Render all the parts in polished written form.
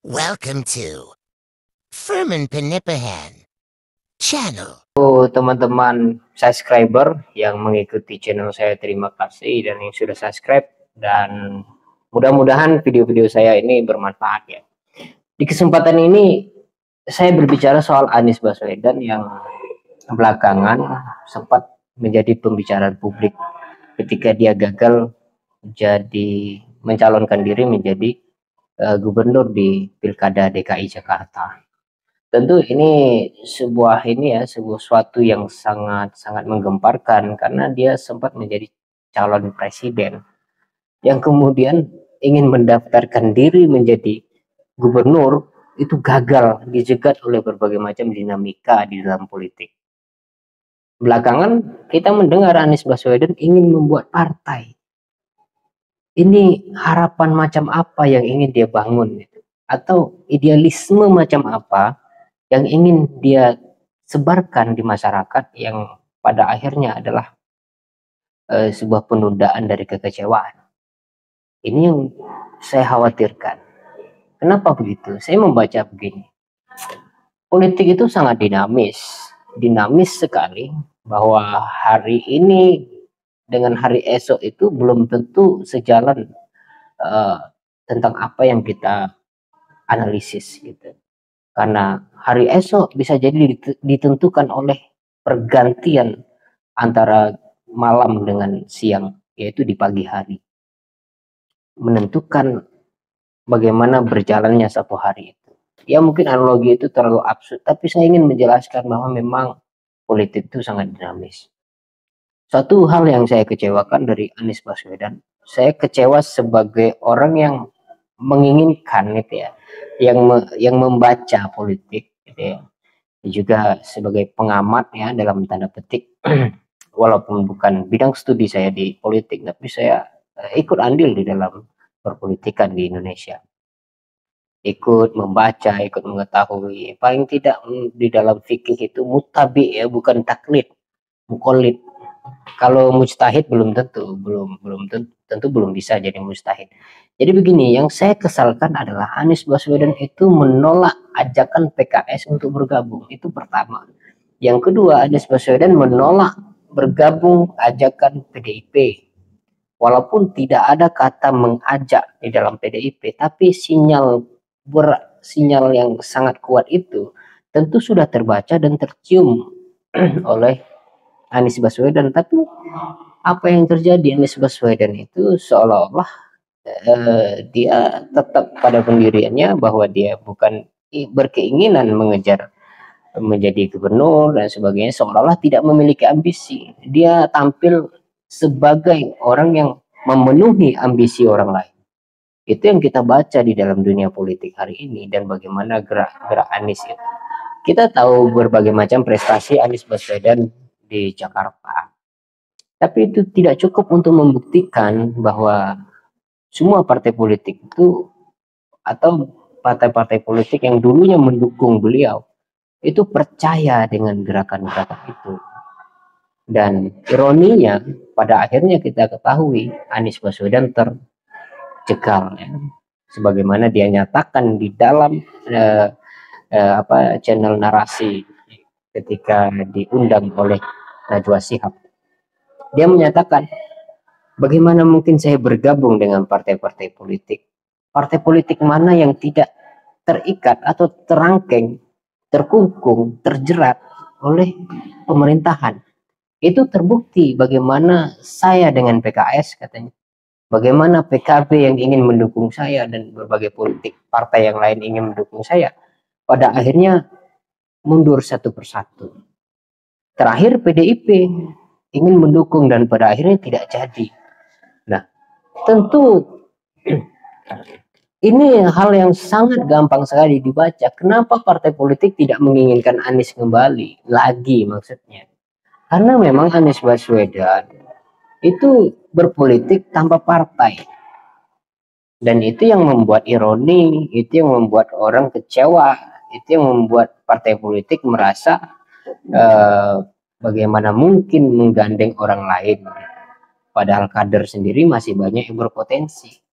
Welcome to Furman Penipahan Channel. Teman-teman subscriber yang mengikuti channel saya, terima kasih, dan yang sudah subscribe, dan mudah-mudahan video-video saya ini bermanfaat ya. Di kesempatan ini saya berbicara soal Anies Baswedan yang belakangan sempat menjadi pembicaraan publik ketika dia gagal mencalonkan diri menjadi gubernur di Pilkada DKI Jakarta. Tentu ini sebuah suatu yang sangat menggemparkan, karena dia sempat menjadi calon presiden yang kemudian ingin mendaftarkan diri menjadi gubernur, itu gagal, dijegat oleh berbagai macam dinamika di dalam politik. Belakangan kita mendengar Anies Baswedan ingin membuat partai. Ini harapan macam apa yang ingin dia bangun, atau idealisme macam apa yang ingin dia sebarkan di masyarakat, yang pada akhirnya adalah sebuah penundaan dari kekecewaan. Ini yang saya khawatirkan. Kenapa begitu? Saya membaca begini. Politik itu sangat dinamis sekali, bahwa hari ini dengan hari esok itu belum tentu sejalan tentang apa yang kita analisis gitu. Karena hari esok bisa jadi ditentukan oleh pergantian antara malam dengan siang, yaitu di pagi hari, menentukan bagaimana berjalannya satu hari itu. Ya mungkin analogi itu terlalu absurd, tapi saya ingin menjelaskan bahwa memang politik itu sangat dinamis. Satu hal yang saya kecewakan dari Anies Baswedan, saya kecewa sebagai orang yang menginginkan yang membaca politik ya. Juga sebagai pengamat ya, dalam tanda petik, walaupun bukan bidang studi saya di politik, tapi saya ikut andil di dalam perpolitikan di Indonesia, ikut membaca, ikut mengetahui, paling tidak di dalam fikih itu mutabi ya, bukan taklid, mukolid. Kalau mujtahid belum tentu belum bisa jadi mujtahid. Jadi begini, yang saya kesalkan adalah Anies Baswedan itu menolak ajakan PKS untuk bergabung, itu pertama. Yang kedua, Anies Baswedan menolak bergabung ajakan PDIP, walaupun tidak ada kata mengajak di dalam PDIP, tapi sinyal yang sangat kuat itu tentu sudah terbaca dan tercium oleh Anies Baswedan. Tapi apa yang terjadi, Anies Baswedan itu seolah-olah dia tetap pada pendiriannya bahwa dia bukan berkeinginan mengejar menjadi gubernur dan sebagainya, seolah-olah tidak memiliki ambisi. Dia tampil sebagai orang yang memenuhi ambisi orang lain. Itu yang kita baca di dalam dunia politik hari ini, dan bagaimana gerak-gerak Anies itu. Kita tahu berbagai macam prestasi Anies Baswedan di Jakarta, tapi itu tidak cukup untuk membuktikan bahwa semua partai politik itu, atau partai-partai politik yang dulunya mendukung beliau, itu percaya dengan gerakan-gerakan itu. Dan ironinya, pada akhirnya kita ketahui Anies Baswedan terjegal ya, sebagaimana dia nyatakan di dalam channel narasi ketika diundang oleh Najwa Shihab. Dia menyatakan, bagaimana mungkin saya bergabung dengan partai-partai politik? Partai politik mana yang tidak terikat atau terangkeng, terkungkung, terjerat oleh pemerintahan? Itu terbukti bagaimana saya dengan PKS, katanya. Bagaimana PKB yang ingin mendukung saya dan berbagai politik partai yang lain ingin mendukung saya, pada akhirnya mundur satu persatu. Terakhir PDIP ingin mendukung dan pada akhirnya tidak jadi. Nah, tentu ini hal yang sangat gampang sekali dibaca. Kenapa partai politik tidak menginginkan Anies kembali lagi, maksudnya? Karena memang Anies Baswedan itu berpolitik tanpa partai. Dan itu yang membuat ironi, itu yang membuat orang kecewa, itu yang membuat partai politik merasa bagaimana mungkin menggandeng orang lain, padahal kader sendiri masih banyak yang berpotensi.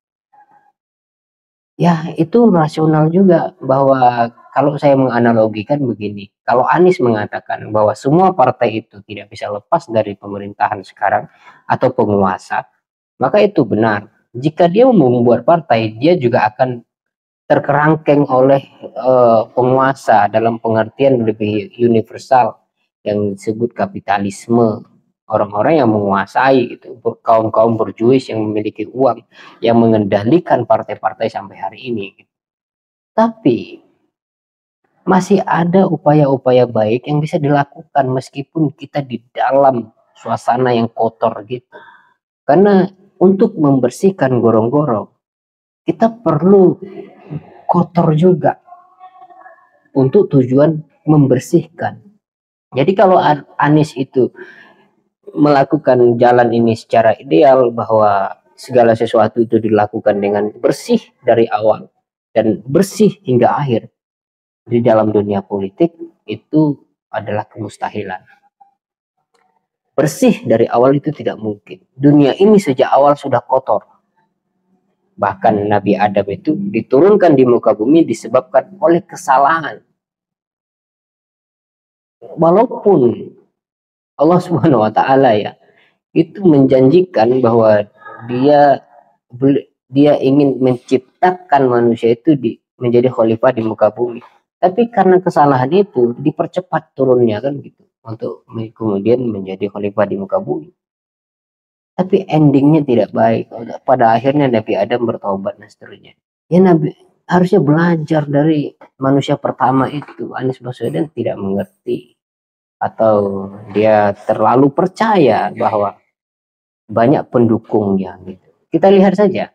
Ya, itu rasional juga bahwa kalau saya menganalogikan begini, kalau Anies mengatakan bahwa semua partai itu tidak bisa lepas dari pemerintahan sekarang atau penguasa, maka itu benar. Jika dia mau membuat partai, dia juga akan terkerangkeng oleh penguasa dalam pengertian lebih universal yang disebut kapitalisme. Orang-orang yang menguasai itu, kaum-kaum berjuis yang memiliki uang, yang mengendalikan partai-partai sampai hari ini. Tapi masih ada upaya-upaya baik yang bisa dilakukan meskipun kita di dalam suasana yang kotor gitu. Karena untuk membersihkan gorong-gorong, kita perlu kotor juga untuk tujuan membersihkan. Jadi kalau Anies itu melakukan jalan ini secara ideal, bahwa segala sesuatu itu dilakukan dengan bersih dari awal dan bersih hingga akhir, di dalam dunia politik itu adalah kemustahilan. Bersih dari awal itu tidak mungkin. Dunia ini sejak awal sudah kotor. Bahkan Nabi Adam itu diturunkan di muka bumi disebabkan oleh kesalahan. Walaupun Allah Subhanahu wa taala ya itu menjanjikan bahwa dia dia ingin menciptakan manusia itu menjadi khalifah di muka bumi. Tapi karena kesalahan itu dipercepat turunnya kan gitu untuk kemudian menjadi khalifah di muka bumi. Tapi endingnya tidak baik. Pada akhirnya Nabi Adam bertobat dan seterusnya. Ya Nabi harusnya belajar dari manusia pertama itu. Anies Baswedan tidak mengerti atau dia terlalu percaya bahwa banyak pendukungnya gitu. Kita lihat saja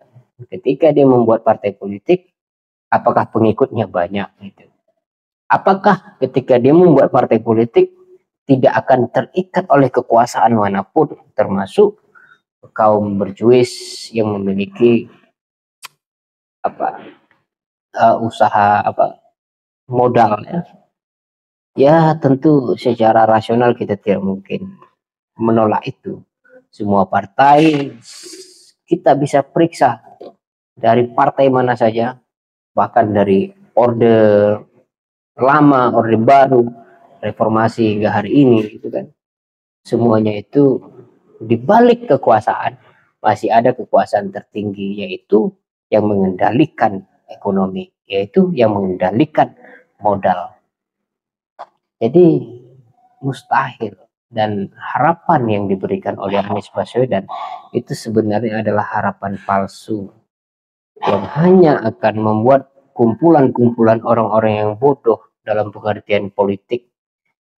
ketika dia membuat partai politik, apakah pengikutnya banyak gitu. Apakah ketika dia membuat partai politik tidak akan terikat oleh kekuasaan manapun, termasuk kaum berjuis yang memiliki usaha modal ya. Ya tentu secara rasional kita tidak mungkin menolak itu. Semua partai kita bisa periksa dari partai mana saja, bahkan dari orde lama, orde baru, reformasi hingga hari ini gitu kan. Semuanya itu di balik kekuasaan masih ada kekuasaan tertinggi, yaitu yang mengendalikan ekonomi, yaitu yang mengendalikan modal. Jadi mustahil, dan harapan yang diberikan oleh Anies Baswedan itu sebenarnya adalah harapan palsu yang hanya akan membuat kumpulan-kumpulan orang-orang yang bodoh dalam pengertian politik,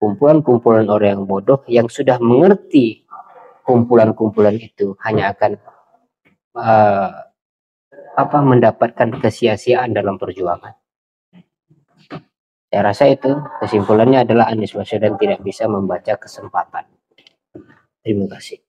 kumpulan-kumpulan orang yang bodoh yang sudah mengerti kumpulan-kumpulan itu hanya akan mendapatkan kesia-siaan dalam perjuangan. Saya rasa itu kesimpulannya adalah Anies Baswedan tidak bisa membaca kesempatan. Terima kasih.